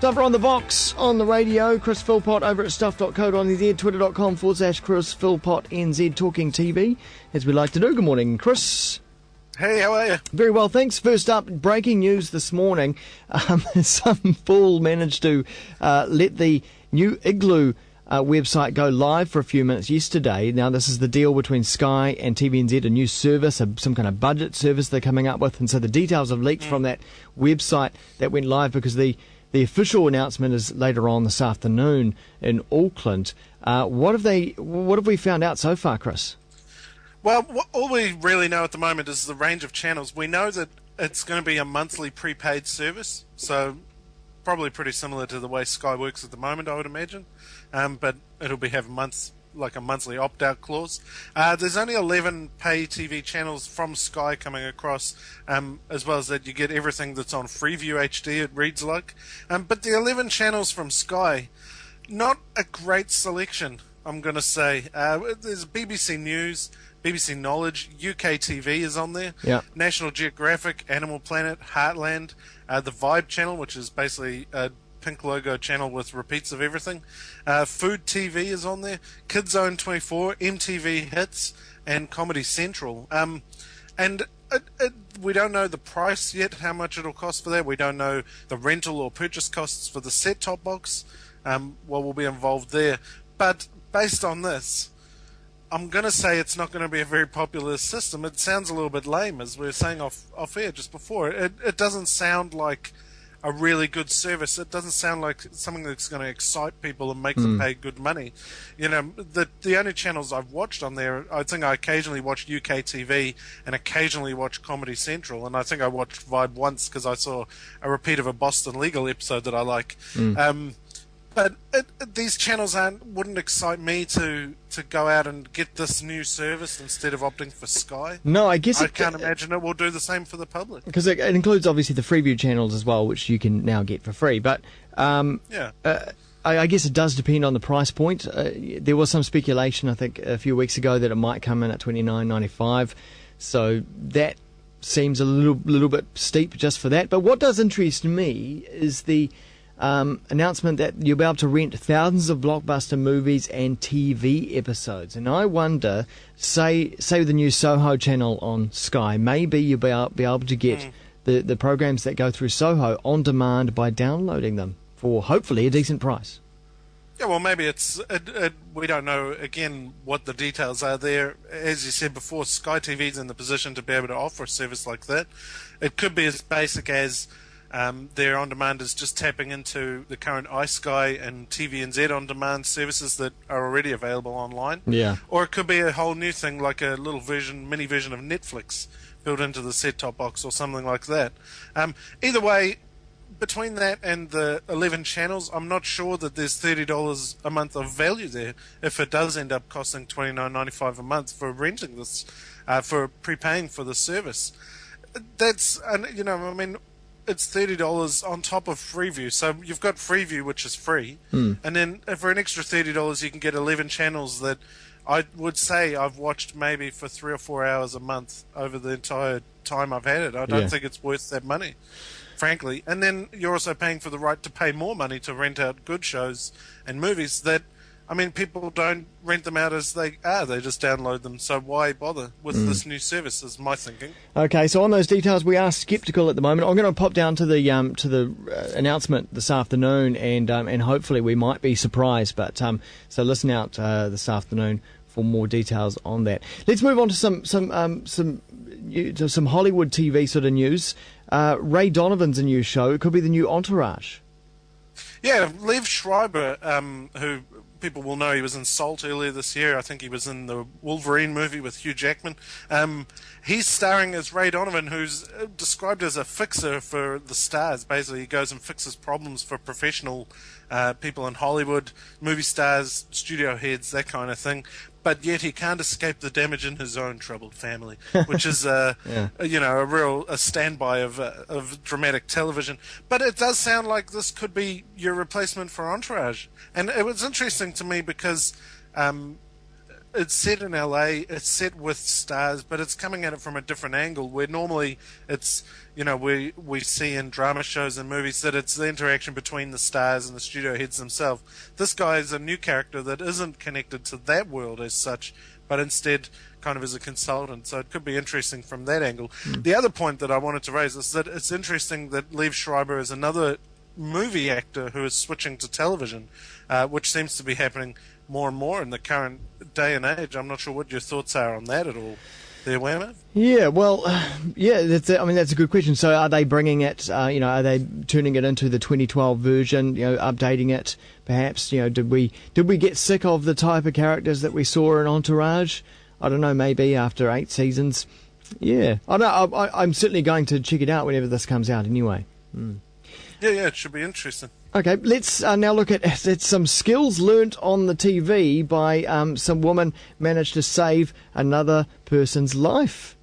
Stuff on the box on the radio. Chris Philpott over at stuff.co.nz, twitter.com/Chris Philpott NZ, talking TV, as we like to do. Good morning, Chris. Hey, how are you? Very well, thanks. First up, breaking news this morning. Some fool managed to let the new Igloo website go live for a few minutes yesterday. Now, this is the deal between Sky and TVNZ, a new service, some kind of budget service they're coming up with. And so the details have leaked from that website that went live, because the official announcement is later on this afternoon in Auckland. What have we found out so far, Chris? Well, all we really know at the moment is the range of channels. We know that it's going to be a monthly prepaid service, so probably pretty similar to the way Sky works at the moment, I would imagine. But it'll have a monthly opt-out clause. There's only 11 pay TV channels from Sky coming across, as well as that you get everything that's on Freeview HD, it reads like. But the 11 channels from Sky, not a great selection, I'm going to say. There's BBC News, BBC Knowledge, UK TV is on there, National Geographic, Animal Planet, Heartland, the Vibe channel, which is basically a pink logo channel with repeats of everything. Food TV is on there, Kids Zone 24, MTV Hits, and Comedy Central. And we don't know the price yet, how much it'll cost for that. We don't know the rental or purchase costs for the set-top box, what will be involved there. But based on this, I'm going to say it's not going to be a very popular system. It sounds a little bit lame, as we were saying off air just before. It doesn't sound like a really good service. It doesn't sound like something that's going to excite people and make them pay good money. You know, the only channels I've watched on there, I think I occasionally watched UK TV and occasionally watched Comedy Central, and I think I watched Vibe once because I saw a repeat of a Boston Legal episode that I like. But these channels wouldn't excite me to go out and get this new service instead of opting for Sky. No, I guess I can't imagine it will do the same for the public. Because it includes obviously the Freeview channels as well, which you can now get for free. But I guess it does depend on the price point. There was some speculation, I think, a few weeks ago that it might come in at $29.95. So that seems a little bit steep just for that. But what does interest me is the announcement that you'll be able to rent thousands of blockbuster movies and TV episodes. And I wonder, say the new Soho channel on Sky, maybe you'll be able to get the programs that go through Soho on demand by downloading them for hopefully a decent price. Yeah, well, maybe we don't know, again, what the details are there. As you said before, Sky TV's in the position to be able to offer a service like that. It could be as basic as their on-demand is just tapping into the current iSky and TVNZ on-demand services that are already available online. Yeah. Or it could be a whole new thing, like a little mini version of Netflix built into the set-top box or something like that. Either way, between that and the 11 channels, I'm not sure that there's $30 a month of value there if it does end up costing $29.95 a month for renting this, for prepaying for the service. That's, I mean, it's $30 on top of Freeview. So you've got Freeview, which is free, and then for an extra $30 you can get 11 channels that I would say I've watched maybe for 3 or 4 hours a month over the entire time I've had it. I don't think it's worth that money, frankly. And then you're also paying for the right to pay more money to rent out good shows and movies that, I mean, people don't rent them out as they are. They just download them. So why bother with this new service, is my thinking. Okay, so on those details, we are sceptical at the moment. I'm going to pop down to the announcement this afternoon, and hopefully we might be surprised. But so listen out this afternoon for more details on that. Let's move on to some Hollywood TV sort of news. Ray Donovan's a new show. It could be the new Entourage. Yeah, Liev Schreiber, who people will know, he was in Salt earlier this year. I think he was in the Wolverine movie with Hugh Jackman. He's starring as Ray Donovan, who's described as a fixer for the stars. Basically, he goes and fixes problems for professional people in Hollywood, movie stars, studio heads, that kind of thing. But yet he can't escape the damage in his own troubled family, which is a real standby of dramatic television. But it does sound like this could be your replacement for Entourage, and it was interesting to me because it's set in LA, it's set with stars, but it's coming at it from a different angle, where normally it's, we see in drama shows and movies that it's the interaction between the stars and the studio heads themselves. This guy is a new character that isn't connected to that world as such, but instead kind of as a consultant, so it could be interesting from that angle. The other point that I wanted to raise is that it's interesting that Liev Schreiber is another movie actor who is switching to television, which seems to be happening more and more in the current day and age. I'm not sure what your thoughts are on that at all. There, Wayman? Yeah, well, that's a good question. So are they bringing it, are they turning it into the 2012 version, updating it perhaps? Did we get sick of the type of characters that we saw in Entourage? I don't know, maybe after 8 seasons. Yeah, I'm certainly going to check it out whenever this comes out anyway. Yeah, it should be interesting. Okay, let's now look at some skills learnt on the TV by some woman managed to save another person's life.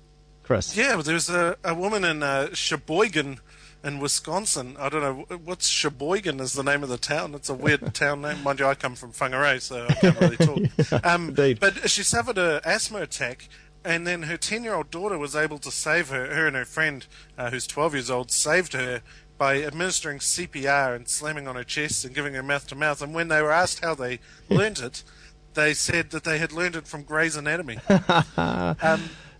Chris? Yeah, well, there's a woman in Sheboygan in Wisconsin. I don't know, what's Sheboygan is the name of the town. It's a weird town name. Mind you, I come from Whangarei, so I can't really talk. Indeed. But she suffered an asthma attack, and then her 10-year-old daughter was able to save her. Her and her friend, who's 12 years old, saved her by administering CPR and slamming on her chest and giving her mouth to mouth. And when they were asked how they learnt it, they said that they had learnt it from Grey's Anatomy.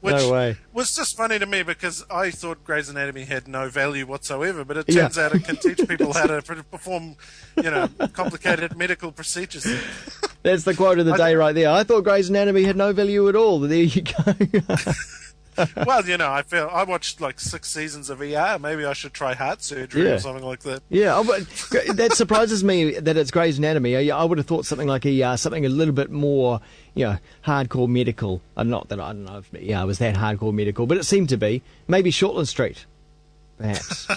Which no way. was just funny to me because I thought Grey's Anatomy had no value whatsoever, but it turns out it can teach people how to perform, complicated medical procedures. That's the quote of the day right there. I thought Grey's Anatomy had no value at all. There you go. Well, I watched like 6 seasons of ER. Maybe I should try heart surgery or something like that. Yeah, but that surprises me that it's Grey's Anatomy. I would have thought something like ER, something a little bit more, hardcore medical. Not that I don't know if ER was that hardcore medical, but it seemed to be. Maybe Shortland Street, perhaps.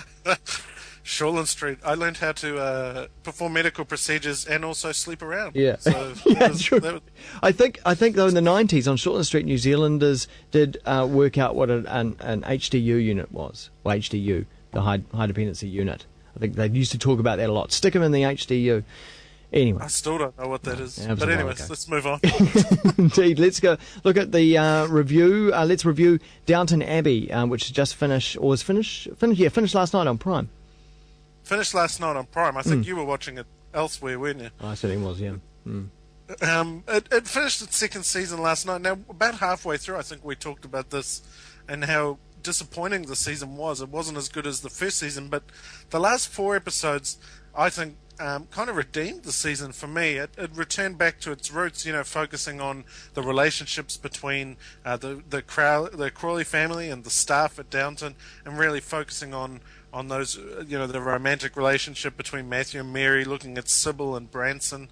Shortland Street. I learned how to perform medical procedures and also sleep around. Yeah, so true. I think though in the 90s on Shortland Street, New Zealanders did work out what an HDU unit was, or HDU, the high dependency unit. I think they used to talk about that a lot. Stick them in the HDU. Anyway, I still don't know what that is. Yeah, but anyways, let's move on. Indeed, let's go look at the review. Let's review Downton Abbey, which just finished last night on Prime. Finished last night on Prime. I think you were watching it elsewhere, weren't you? I certainly was, yeah. It finished its second season last night. Now, about halfway through, I think we talked about this and how disappointing the season was. It wasn't as good as the first season, but the last 4 episodes, I think, kind of redeemed the season for me. It returned back to its roots, focusing on the relationships between the Crawley family and the staff at Downton, and really focusing on those, the romantic relationship between Matthew and Mary, looking at Sybil and Branson,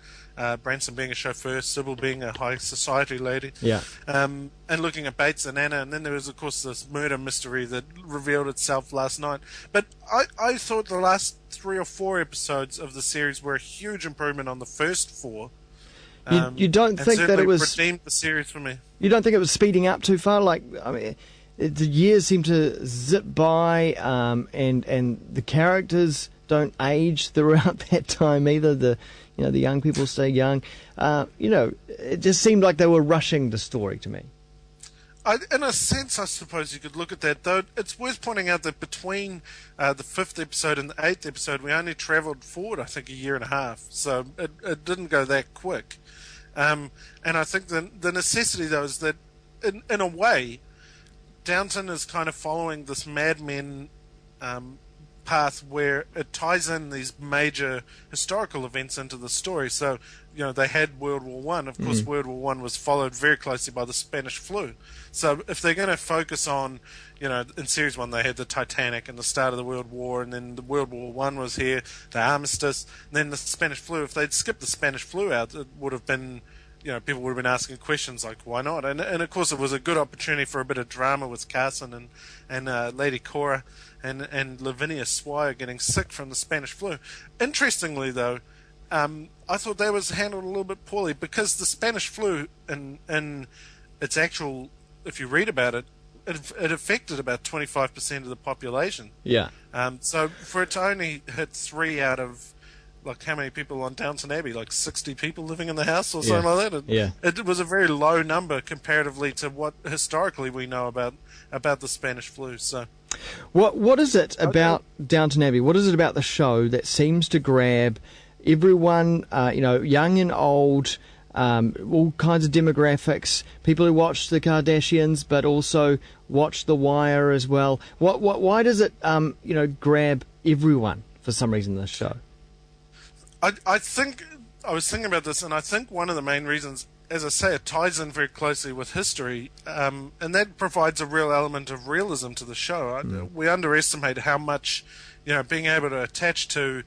Branson being a chauffeur, Sybil being a high society lady, and looking at Bates and Anna, and then there was, of course, this murder mystery that revealed itself last night. But I thought the last 3 or 4 episodes of the series were a huge improvement on the first 4. You don't think that it was redeemed the series for me? You don't think it was speeding up too far? The years seem to zip by, and the characters don't age throughout that time either. The young people stay young. It just seemed like they were rushing the story to me. In a sense, I suppose you could look at that, though it's worth pointing out that between the 5th episode and the 8th episode, we only travelled forward, I think, 1.5 years. So it didn't go that quick. And I think the necessity, though, is that in a way, Downton is kind of following this Mad Men path where it ties in these major historical events into the story. So, they had World War One. Of course, World War One was followed very closely by the Spanish flu. So if they're going to focus on, in Series 1 they had the Titanic and the start of the World War, and then the World War One was here, the armistice, and then the Spanish flu. If they'd skipped the Spanish flu out, it would have been... people would have been asking questions like, why not? And of course, it was a good opportunity for a bit of drama with Carson and Lady Cora and Lavinia Swire getting sick from the Spanish flu. Interestingly, though, I thought that was handled a little bit poorly because the Spanish flu, in its actual, if you read about it, it affected about 25% of the population. Yeah. So for it to only hit 3 out of like how many people on Downton Abbey, like 60 people living in the house or something like that. It was a very low number comparatively to what historically we know about the Spanish flu. So, what is it about Downton Abbey? What is it about the show that seems to grab everyone, young and old, all kinds of demographics, people who watch the Kardashians, but also watch The Wire as well? Why does it, grab everyone for some reason, this show? I think, I was thinking about this, and I think one of the main reasons, as I say, it ties in very closely with history, and that provides a real element of realism to the show. We underestimate how much, being able to attach to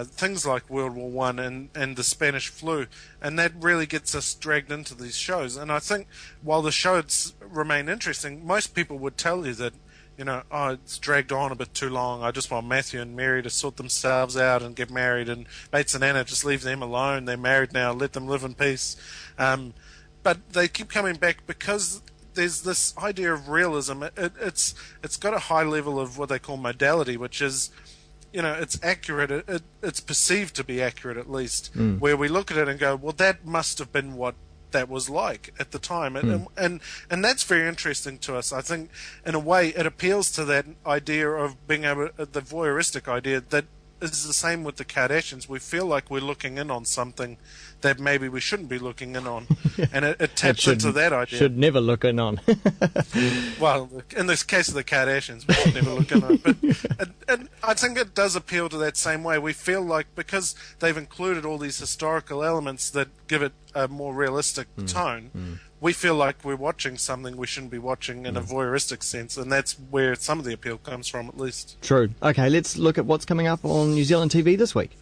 things like World War One and the Spanish flu, and that really gets us dragged into these shows. And I think while the shows remain interesting, most people would tell you that, it's dragged on a bit too long. I just want Matthew and Mary to sort themselves out and get married, and Bates and Anna, just leave them alone. They're married now. Let them live in peace. But they keep coming back because there's this idea of realism. It's got a high level of what they call modality, which is, it's accurate. It's perceived to be accurate, at least, where we look at it and go, well, that must have been what that was like at the time, and that's very interesting to us. I think, in a way, it appeals to that idea of being able, the voyeuristic idea that is the same with the Kardashians. We feel like we're looking in on something that maybe we shouldn't be looking in on, and it taps into that idea. Should never look in on. Well, in this case of the Kardashians, we should never look in on. But and I think it does appeal to that same way. We feel like, because they've included all these historical elements that give it a more realistic tone, we feel like we're watching something we shouldn't be watching in a voyeuristic sense, and that's where some of the appeal comes from, at least. True. Okay, let's look at what's coming up on New Zealand TV this week.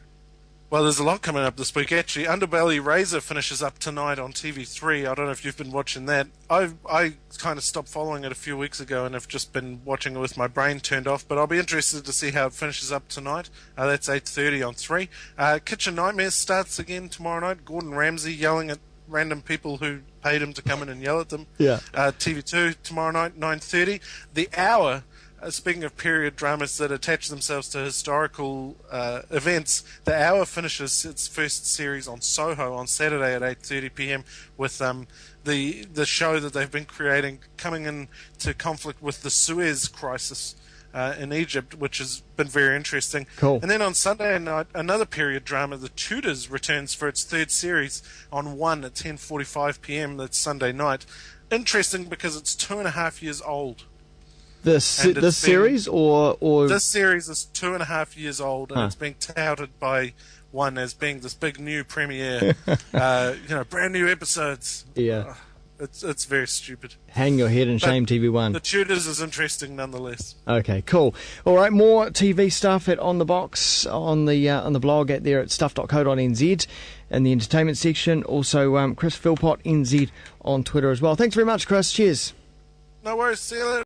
Well, there's a lot coming up this week, actually. Underbelly Razor finishes up tonight on TV3. I don't know if you've been watching that. I kind of stopped following it a few weeks ago and have just been watching it with my brain turned off, but I'll be interested to see how it finishes up tonight. That's 8:30 on 3. Kitchen Nightmares starts again tomorrow night. Gordon Ramsay yelling at random people who paid him to come in and yell at them. TV2 tomorrow night, 9:30. The Hour, speaking of period dramas that attach themselves to historical events, The Hour finishes its first series on Soho on Saturday at 8:30 p.m. with the show that they've been creating coming into conflict with the Suez crisis in Egypt, which has been very interesting. Cool. And then on Sunday night, another period drama, The Tudors, returns for its third series on 1 at 10:45 p.m. That's Sunday night. Interesting because it's 2.5 years old. This series or this series is 2.5 years old, and it's being touted by One as being this big new premiere, brand new episodes. Yeah, it's very stupid. Hang your head in shame, TV1. The Tudors is interesting nonetheless. Okay, cool. All right, more TV stuff at On The Box on the blog at stuff.co.nz in the entertainment section. Also, Chris Philpott NZ on Twitter as well. Thanks very much, Chris. Cheers. No worries. See you later.